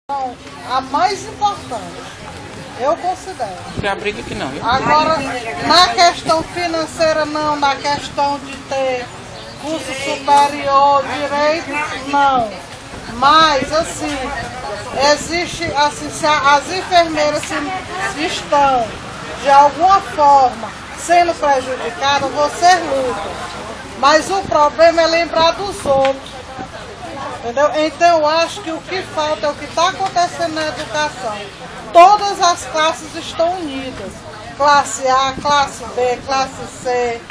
A mais importante, eu considero. Não tem a briga aqui não, viu? Agora, na questão financeira não, na questão de ter curso superior, direito, não. Mas, assim, existe, assim, se as enfermeiras se estão, de alguma forma, sendo prejudicadas, você luta. Mas o problema é lembrar dos outros. Entendeu? Então eu acho que o que falta é o que está acontecendo na educação. Todas as classes estão unidas. Classe A, classe B, classe C,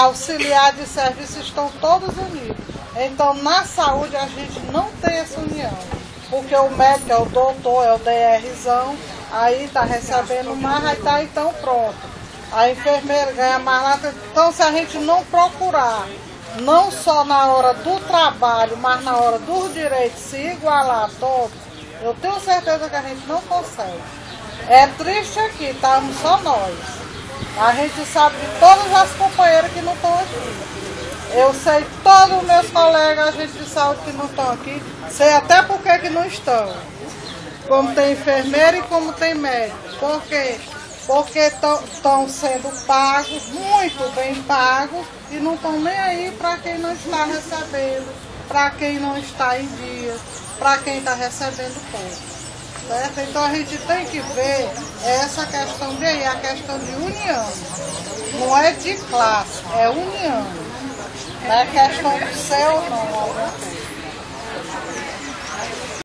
auxiliar de serviço estão todos unidos. Então na saúde a gente não tem essa união. Porque o médico é o doutor, é o DRzão, aí está recebendo mais, aí está então pronto. A enfermeira ganha mais lá. Então se a gente não procurar, não só na hora do trabalho, mas na hora dos direitos se igualar a todos, eu tenho certeza que a gente não consegue. É triste aqui, estamos só nós. A gente sabe de todas as companheiras que não estão aqui. Eu sei todos os meus colegas, agentes de saúde que não estão aqui, sei até por que não estão. Como tem enfermeira e como tem médico. Por quê? Porque estão sendo pagos, muito bem pagos, e não estão nem aí para quem não está recebendo, para quem não está em dia, para quem está recebendo pouco. Certo? Então a gente tem que ver essa questão de aí, a questão de união. Não é de classe, é união. Não é questão de ser ou não.